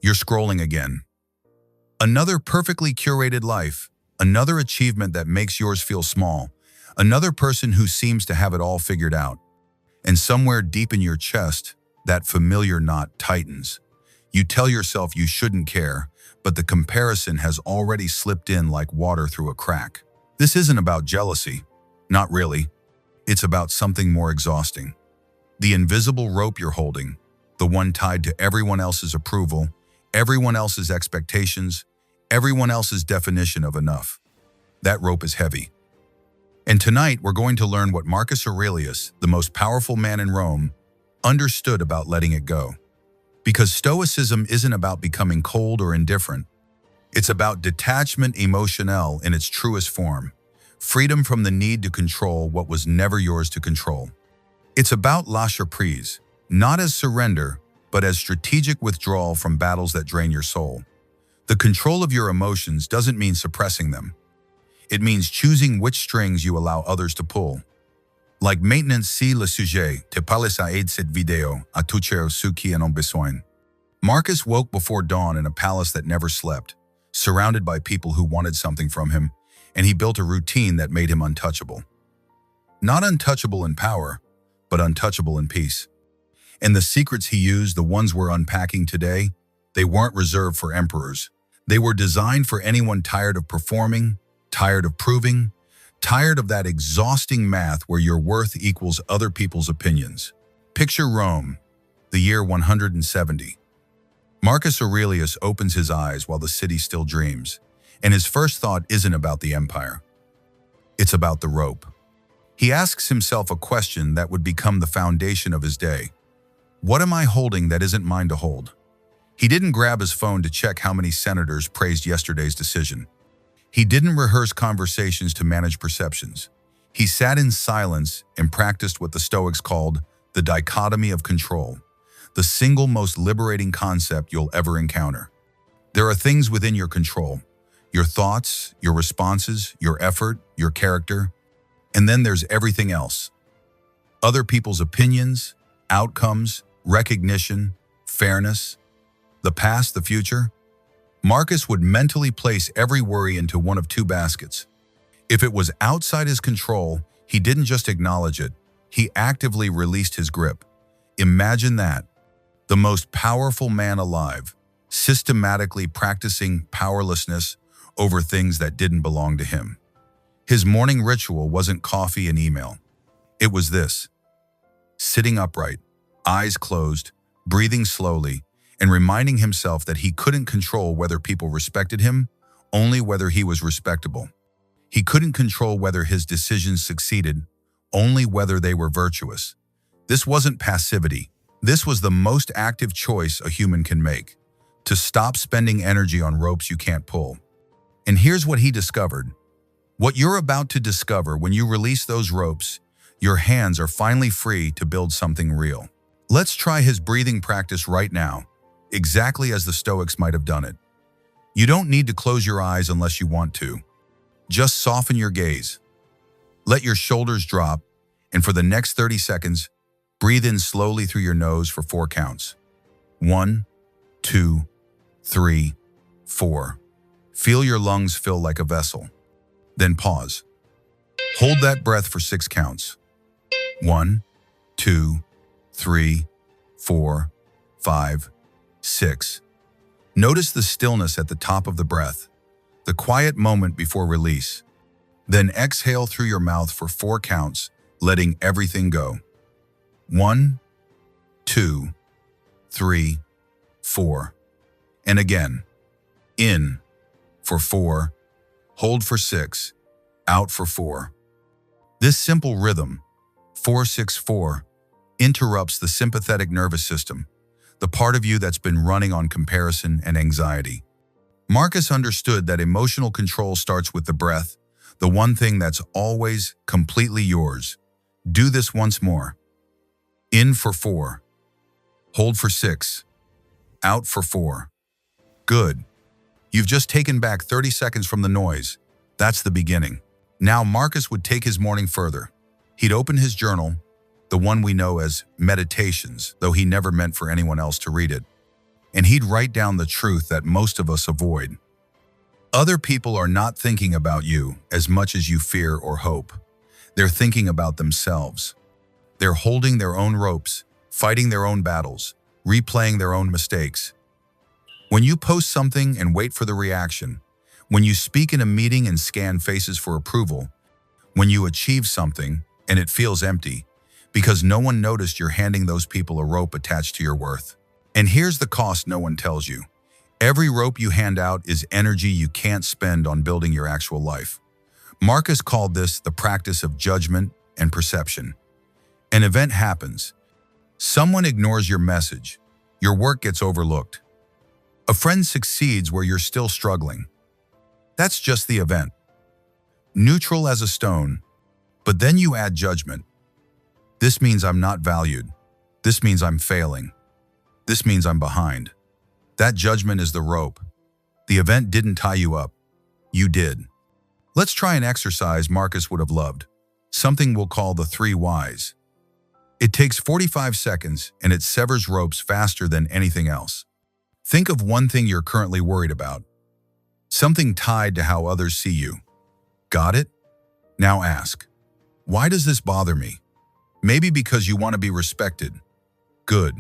You're scrolling again. Another perfectly curated life, another achievement that makes yours feel small, another person who seems to have it all figured out. And somewhere deep in your chest, that familiar knot tightens. You tell yourself you shouldn't care, but the comparison has already slipped in like water through a crack. This isn't about jealousy. Not really. It's about something more exhausting. The invisible rope you're holding, the one tied to everyone else's approval, everyone else's expectations, everyone else's definition of enough. That rope is heavy. And tonight we're going to learn what Marcus Aurelius, the most powerful man in Rome, understood about letting it go. Because Stoicism isn't about becoming cold or indifferent. It's about detachment emotionnel in its truest form, freedom from the need to control what was never yours to control. It's about lâcher prise, not as surrender, but as strategic withdrawal from battles that drain your soul. The control of your emotions doesn't mean suppressing them. It means choosing which strings you allow others to pull. Like maintenance si le sujet te parles à aide cette vidéo à toucher ceux qui en ont besoin. Marcus woke before dawn in a palace that never slept, surrounded by people who wanted something from him, and he built a routine that made him untouchable. Not untouchable in power, but untouchable in peace. And the secrets he used, the ones we're unpacking today, they weren't reserved for emperors. They were designed for anyone tired of performing, tired of proving, tired of that exhausting math where your worth equals other people's opinions. Picture Rome, the year 170. Marcus Aurelius opens his eyes while the city still dreams, and his first thought isn't about the empire. It's about the rope. He asks himself a question that would become the foundation of his day. What am I holding that isn't mine to hold? He didn't grab his phone to check how many senators praised yesterday's decision. He didn't rehearse conversations to manage perceptions. He sat in silence and practiced what the Stoics called the dichotomy of control, the single most liberating concept you'll ever encounter. There are things within your control, your thoughts, your responses, your effort, your character, and then there's everything else. Other people's opinions, outcomes, recognition, fairness, the past, the future. Marcus would mentally place every worry into one of two baskets. If it was outside his control, he didn't just acknowledge it, he actively released his grip. Imagine that. The most powerful man alive, systematically practicing powerlessness over things that didn't belong to him. His morning ritual wasn't coffee and email. It was this: sitting upright, eyes closed, breathing slowly, and reminding himself that he couldn't control whether people respected him, only whether he was respectable. He couldn't control whether his decisions succeeded, only whether they were virtuous. This wasn't passivity. This was the most active choice a human can make: to stop spending energy on ropes you can't pull. And here's what he discovered. What you're about to discover when you release those ropes, your hands are finally free to build something real. Let's try his breathing practice right now, exactly as the Stoics might have done it. You don't need to close your eyes unless you want to. Just soften your gaze. Let your shoulders drop, and for the next 30 seconds, breathe in slowly through your nose for 4 counts. 1, 2, 3, 4. Feel your lungs fill like a vessel. Then pause. Hold that breath for 6 counts. 1, 2, 3, 4, 5, 6. Notice the stillness at the top of the breath, the quiet moment before release. Then exhale through your mouth for 4 counts, letting everything go. 1, 2, 3, 4. And again. In for 4, hold for 6, out for 4. This simple rhythm, 4-6-4, interrupts the sympathetic nervous system, the part of you that's been running on comparison and anxiety. Marcus understood that emotional control starts with the breath, the one thing that's always completely yours. Do this once more. In for 4, hold for 6, out for 4. Good. You've just taken back 30 seconds from the noise. That's the beginning. Now Marcus would take his morning further. He'd open his journal, the one we know as Meditations, though he never meant for anyone else to read it. and he'd write down the truth that most of us avoid. Other people are not thinking about you as much as you fear or hope. They're thinking about themselves. They're holding their own ropes, fighting their own battles, replaying their own mistakes. When you post something and wait for the reaction, when you speak in a meeting and scan faces for approval, when you achieve something and it feels empty, because no one noticed you're handing those people a rope attached to your worth. And here's the cost no one tells you. Every rope you hand out is energy you can't spend on building your actual life. Marcus called this the practice of judgment and perception. An event happens. Someone ignores your message. Your work gets overlooked. A friend succeeds where you're still struggling. That's just the event. Neutral as a stone, but then you add judgment. This means I'm not valued. This means I'm failing. This means I'm behind. That judgment is the rope. The event didn't tie you up. You did. Let's try an exercise Marcus would have loved. Something we'll call the 3 whys. It takes 45 seconds and it severs ropes faster than anything else. Think of one thing you're currently worried about. Something tied to how others see you. Got it? Now ask, why does this bother me? Maybe because you want to be respected. Good.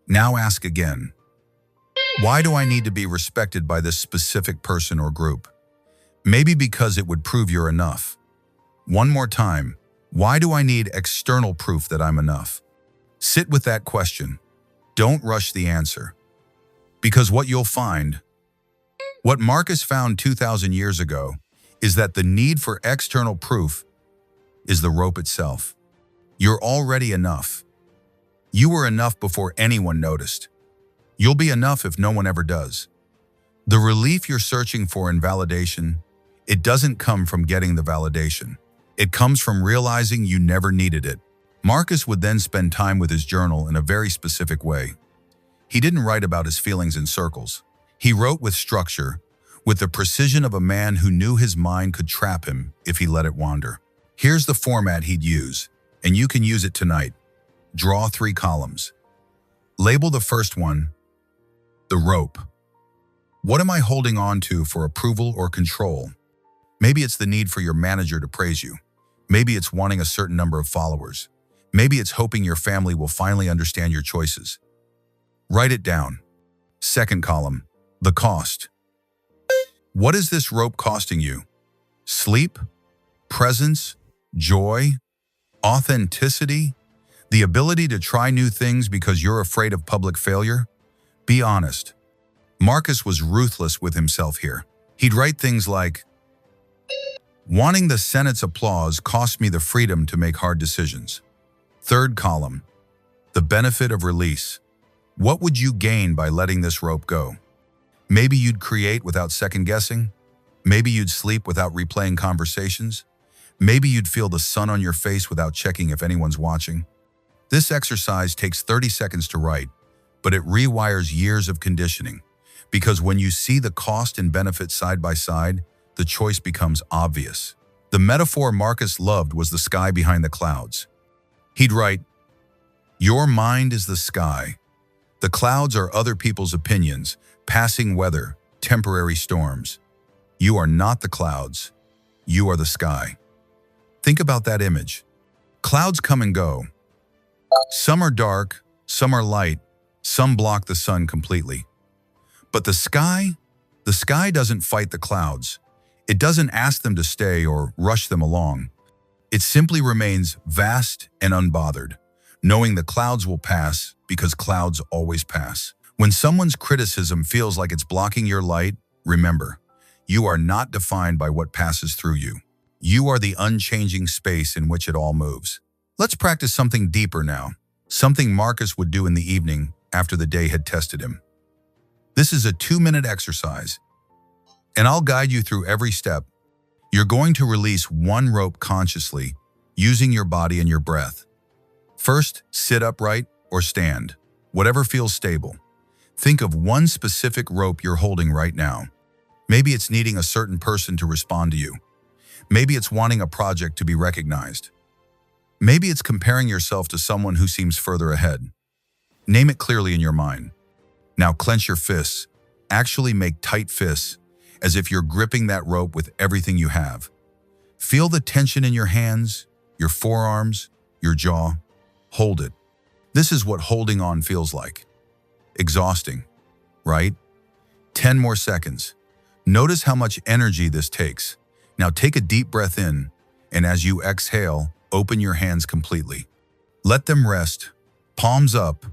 Now ask again. Why do I need to be respected by this specific person or group? Maybe because it would prove you're enough. One more time. Why do I need external proof that I'm enough? Sit with that question. Don't rush the answer. Because what you'll find, what Marcus found 2,000 years ago, is that the need for external proof is the rope itself. You're already enough. You were enough before anyone noticed. You'll be enough if no one ever does. The relief you're searching for in validation, it doesn't come from getting the validation. It comes from realizing you never needed it. Marcus would then spend time with his journal in a very specific way. He didn't write about his feelings in circles. He wrote with structure, with the precision of a man who knew his mind could trap him if he let it wander. Here's the format he'd use, and you can use it tonight. Draw 3 columns. Label the first one, the rope. What am I holding on to for approval or control? Maybe it's the need for your manager to praise you. Maybe it's wanting a certain number of followers. Maybe it's hoping your family will finally understand your choices. Write it down. Second column, the cost. What is this rope costing you? Sleep? Presence? Joy? Authenticity? The ability to try new things because you're afraid of public failure? Be honest. Marcus was ruthless with himself here. He'd write things like, wanting the Senate's applause cost me the freedom to make hard decisions. Third column, the benefit of release. What would you gain by letting this rope go? Maybe you'd create without second-guessing. Maybe you'd sleep without replaying conversations. Maybe you'd feel the sun on your face without checking if anyone's watching. This exercise takes 30 seconds to write, but it rewires years of conditioning. Because when you see the cost and benefit side by side, the choice becomes obvious. The metaphor Marcus loved was the sky behind the clouds. He'd write, your mind is the sky. The clouds are other people's opinions, passing weather, temporary storms. You are not the clouds. You are the sky. Think about that image. Clouds come and go. Some are dark, some are light, some block the sun completely. But the sky doesn't fight the clouds. It doesn't ask them to stay or rush them along. It simply remains vast and unbothered, knowing the clouds will pass because clouds always pass. When someone's criticism feels like it's blocking your light, remember, you are not defined by what passes through you. You are the unchanging space in which it all moves. Let's practice something deeper now, something Marcus would do in the evening after the day had tested him. This is a 2-minute exercise, and I'll guide you through every step. You're going to release one rope consciously, using your body and your breath. First, sit upright or stand, whatever feels stable. Think of one specific rope you're holding right now. Maybe it's needing a certain person to respond to you. Maybe it's wanting a project to be recognized. Maybe it's comparing yourself to someone who seems further ahead. Name it clearly in your mind. Now clench your fists. Actually make tight fists, as if you're gripping that rope with everything you have. Feel the tension in your hands, your forearms, your jaw. Hold it. This is what holding on feels like. Exhausting, right? 10 more seconds. Notice how much energy this takes. Now take a deep breath in, and as you exhale, open your hands completely. Let them rest, palms up,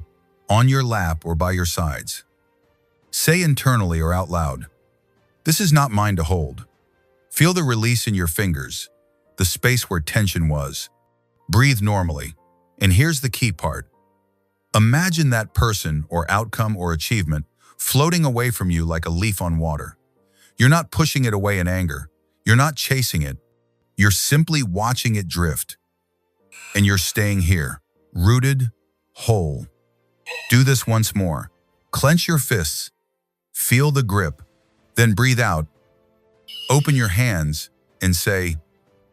on your lap or by your sides. Say internally or out loud, "This is not mine to hold." Feel the release in your fingers, the space where tension was. Breathe normally. And here's the key part. Imagine that person or outcome or achievement floating away from you like a leaf on water. You're not pushing it away in anger. You're not chasing it. You're simply watching it drift. And you're staying here, rooted, whole. Do this once more. Clench your fists. Feel the grip. Then breathe out. Open your hands and say,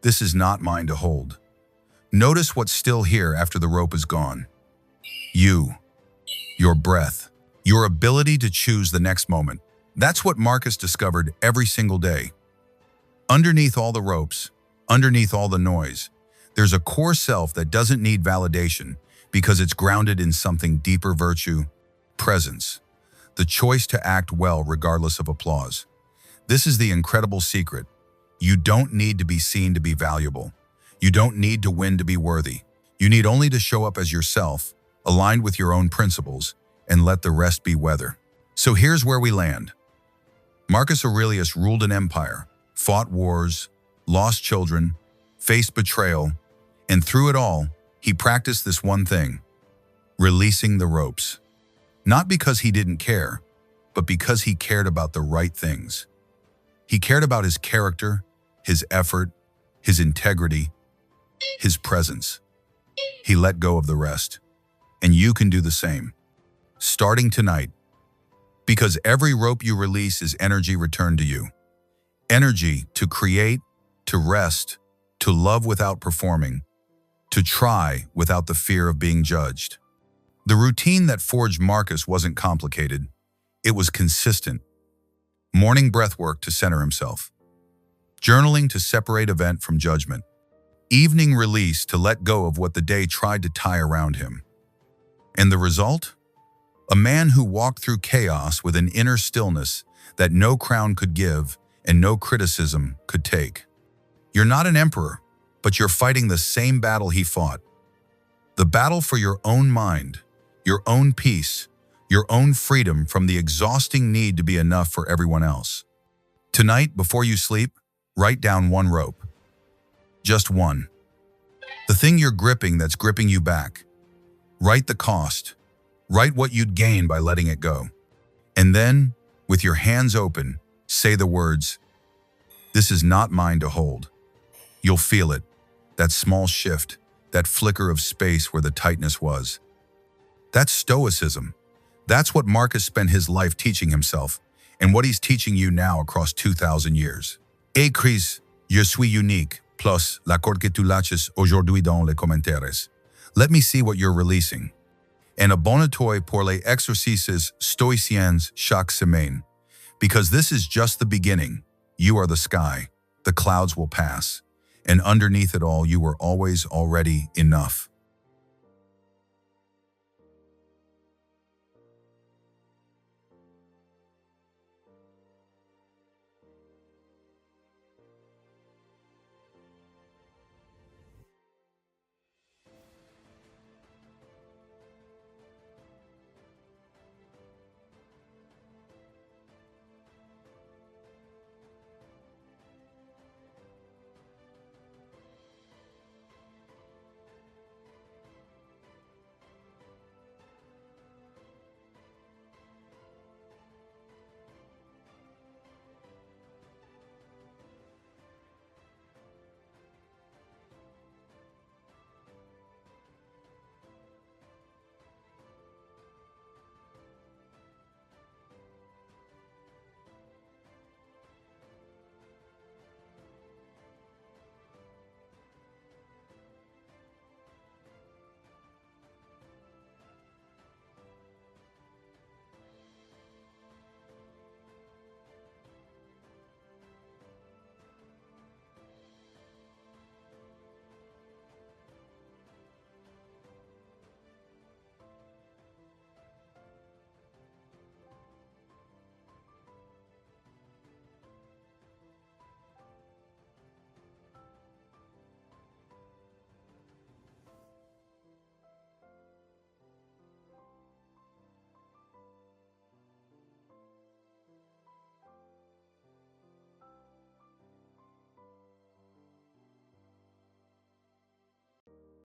"This is not mine to hold." Notice what's still here after the rope is gone. You, your breath, your ability to choose the next moment. That's what Marcus discovered every single day. Underneath all the ropes, underneath all the noise, there's a core self that doesn't need validation because it's grounded in something deeper: virtue, presence, the choice to act well regardless of applause. This is the incredible secret. You don't need to be seen to be valuable. You don't need to win to be worthy. You need only to show up as yourself, aligned with your own principles, and let the rest be weather. So here's where we land. Marcus Aurelius ruled an empire, fought wars, lost children, faced betrayal, and through it all, he practiced this one thing: releasing the ropes. Not because he didn't care, but because he cared about the right things. He cared about his character, his effort, his integrity, his presence. He let go of the rest. And you can do the same, starting tonight. Because every rope you release is energy returned to you. Energy to create, to rest, to love without performing, to try without the fear of being judged. The routine that forged Marcus wasn't complicated. It was consistent. Morning breathwork to center himself. Journaling to separate event from judgment. Evening release to let go of what the day tried to tie around him. And the result? A man who walked through chaos with an inner stillness that no crown could give and no criticism could take. You're not an emperor, but you're fighting the same battle he fought. The battle for your own mind, your own peace, your own freedom from the exhausting need to be enough for everyone else. Tonight, before you sleep, write down one rope. Just one. The thing you're gripping that's gripping you back. Write the cost. Write what you'd gain by letting it go. And then, with your hands open, say the words, "This is not mine to hold." You'll feel it, that small shift, that flicker of space where the tightness was. That's Stoicism. That's what Marcus spent his life teaching himself, and what he's teaching you now across 2,000 years. Écris, je suis unique, plus l'accord que tu lâches aujourd'hui dans les commentaires. Let me see what you're releasing. And abonne-toi pour les exercices stoïciens chaque semaine. Because this is just the beginning. You are the sky. The clouds will pass. And underneath it all, you were always already enough.